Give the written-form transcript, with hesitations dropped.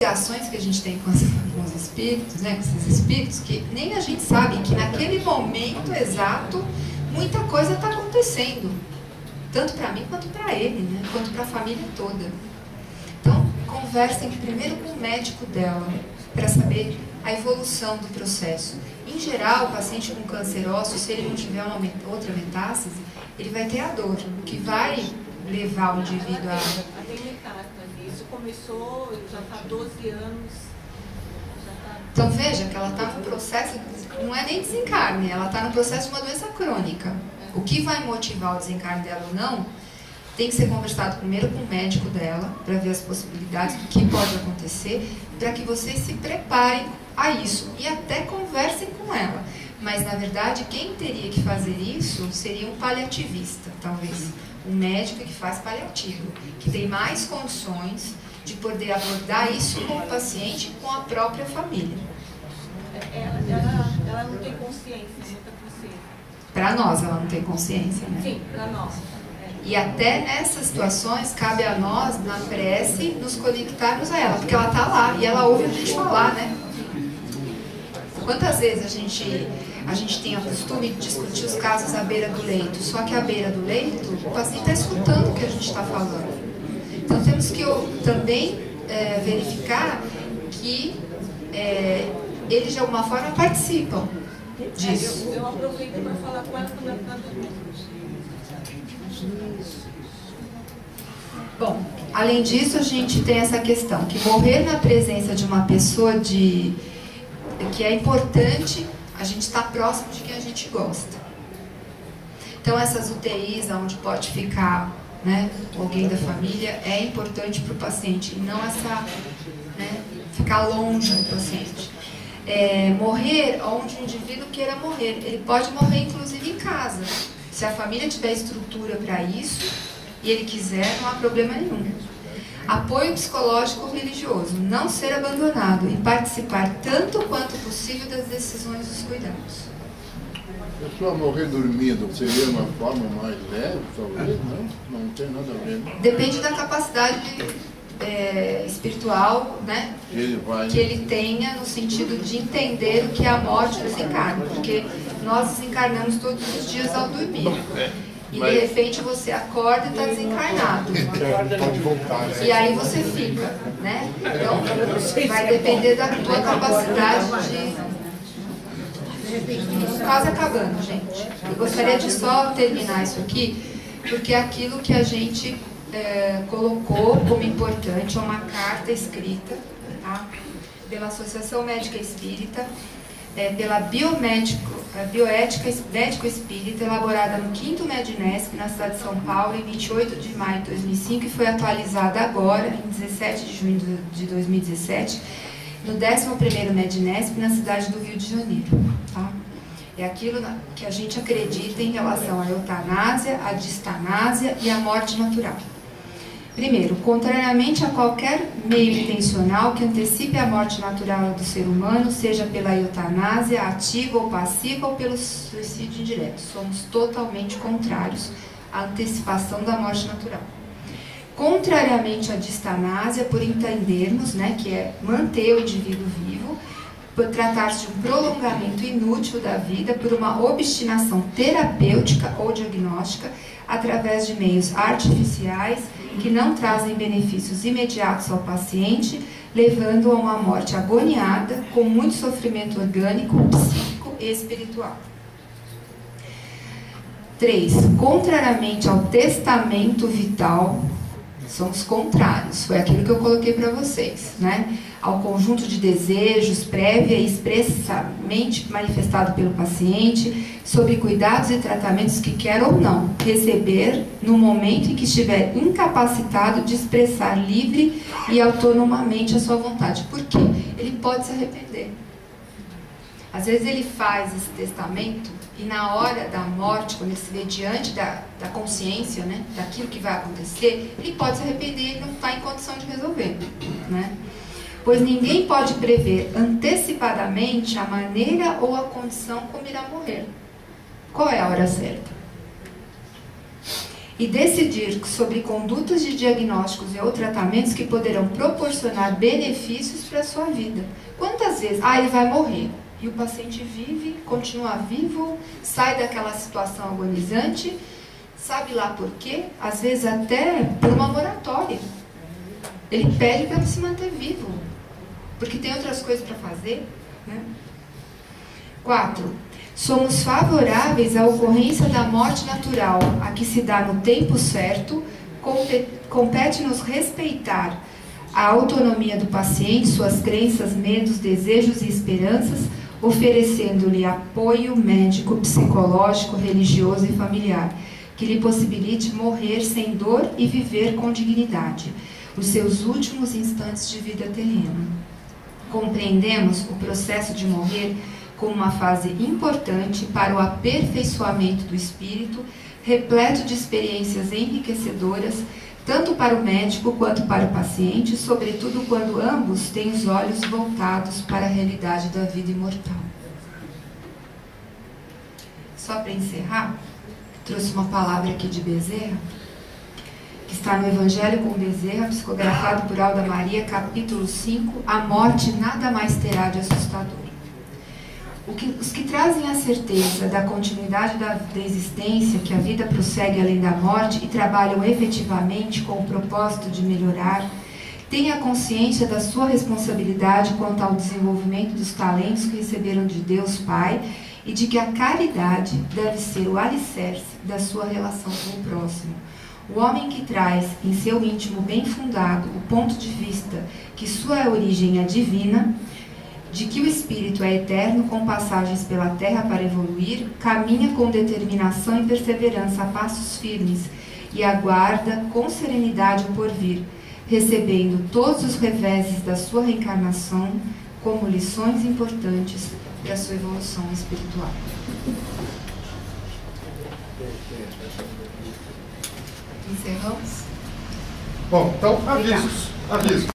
ligações que a gente tem com os espíritos, né, com esses espíritos, que nem a gente sabe que naquele momento exato muita coisa está acontecendo, tanto para mim quanto para ele, né, quanto para a família toda. Então, conversem primeiro com o médico dela, para saber a evolução do processo. Em geral, o paciente com câncer ósseo, se ele não tiver uma outra metástase, ele vai ter a dor, o que vai levar o indivíduo a... Tem metástase. Isso começou, já está 12 anos. Então veja que ela está no processo, não é nem desencarne, ela está no processo de uma doença crônica. O que vai motivar o desencarne dela ou não, tem que ser conversado primeiro com o médico dela, para ver as possibilidades do que pode acontecer, para que vocês se preparem a isso e até conversem com ela. Mas, na verdade, quem teria que fazer isso seria um paliativista, talvez. Um médico que faz paliativo, que tem mais condições de poder abordar isso com o paciente e com a própria família. Ela não tem consciência, muita consciência. Para nós, ela não tem consciência, né? Sim, para nós. E até nessas situações, cabe a nós, na prece, nos conectarmos a ela, porque ela está lá e ela ouve a gente falar, né? Quantas vezes a gente tem o costume de discutir os casos à beira do leito, só que à beira do leito, o paciente está escutando o que a gente está falando. Então temos que também verificar que eles de alguma forma participam disso. Eu aproveito para falar com ela quando ela está dormindo. Bom, além disso, a gente tem essa questão, que morrer na presença de uma pessoa que é importante, a gente está próximo de quem a gente gosta. Então, essas UTIs, onde pode ficar, né, alguém da família, é importante para o paciente, e não ficar longe do paciente. Morrer onde o indivíduo queira morrer. Ele pode morrer, inclusive, em casa. Se a família tiver estrutura para isso, e ele quiser, não há problema nenhum. Apoio psicológico religioso, não ser abandonado e participar tanto quanto possível das decisões dos cuidados. A pessoa morrer dormindo seria uma forma mais leve, talvez? Não tem nada a ver. Depende da capacidade espiritual, né, que ele tenha, no sentido de entender o que é a morte do desencarne, porque nós desencarnamos todos os dias ao dormir. E de repente você acorda e está desencarnado. Pode voltar, né? E aí você fica, né? Então vai depender da tua capacidade de... Estamos quase acabando, gente. Eu gostaria de só terminar isso aqui, porque é aquilo que a gente colocou como importante, é uma carta escrita, tá? Pela Associação Médica Espírita, pela Bioética Médico-Espírita, elaborada no 5º Medinesp, na cidade de São Paulo, em 28 de maio de 2005, e foi atualizada agora, em 17 de junho de 2017, no 11º Medinesp, na cidade do Rio de Janeiro. Tá? É aquilo que a gente acredita em relação à eutanásia, à distanásia e à morte natural. Primeiro, contrariamente a qualquer meio intencional que antecipe a morte natural do ser humano, seja pela eutanásia ativa ou passiva ou pelo suicídio indireto, somos totalmente contrários à antecipação da morte natural. Contrariamente à distanásia, por entendermos, né, que é manter o indivíduo vivo, por tratar-se de um prolongamento inútil da vida por uma obstinação terapêutica ou diagnóstica através de meios artificiais que não trazem benefícios imediatos ao paciente, levando a uma morte agoniada com muito sofrimento orgânico, psíquico e espiritual. 3. Contrariamente ao testamento vital, somos contrários, foi aquilo que eu coloquei para vocês, né? Ao conjunto de desejos prévia e expressamente manifestado pelo paciente, sobre cuidados e tratamentos que quer ou não receber no momento em que estiver incapacitado de expressar livre e autonomamente a sua vontade. Por quê? Ele pode se arrepender. Às vezes ele faz esse testamento e na hora da morte, quando ele se vê diante da consciência, né, daquilo que vai acontecer, ele pode se arrepender e ele não está em condição de resolver, né? Pois ninguém pode prever antecipadamente a maneira ou a condição como irá morrer. Qual é a hora certa? e decidir sobre condutas de diagnósticos e ou tratamentos que poderão proporcionar benefícios para a sua vida. Quantas vezes, ele vai morrer, e o paciente vive, continua vivo, sai daquela situação agonizante, sabe lá por quê? Às vezes até por uma moratória. Ele pede para se manter vivo, porque tem outras coisas para fazer, né? 4. Somos favoráveis à ocorrência da morte natural, a que se dá no tempo certo. Compete-nos respeitar a autonomia do paciente, suas crenças, medos, desejos e esperanças, oferecendo-lhe apoio médico, psicológico, religioso e familiar, que lhe possibilite morrer sem dor e viver com dignidade os seus últimos instantes de vida terrena. Compreendemos o processo de morrer como uma fase importante para o aperfeiçoamento do espírito, repleto de experiências enriquecedoras, tanto para o médico quanto para o paciente, sobretudo quando ambos têm os olhos voltados para a realidade da vida imortal. Só para encerrar, trouxe uma palavra aqui de Bezerra, que está no Evangelho com Bezerra, psicografado por Alda Maria, capítulo 5, a morte nada mais terá de assustador. Os que trazem a certeza da continuidade da existência, que a vida prossegue além da morte e trabalham efetivamente com o propósito de melhorar, têm a consciência da sua responsabilidade quanto ao desenvolvimento dos talentos que receberam de Deus Pai e de que a caridade deve ser o alicerce da sua relação com o próximo. O homem que traz em seu íntimo bem fundado o ponto de vista que sua origem é divina, de que o espírito é eterno com passagens pela terra para evoluir, caminha com determinação e perseverança a passos firmes e aguarda com serenidade o porvir, recebendo todos os reveses da sua reencarnação como lições importantes para a sua evolução espiritual. Encerramos? Bom, então avisos.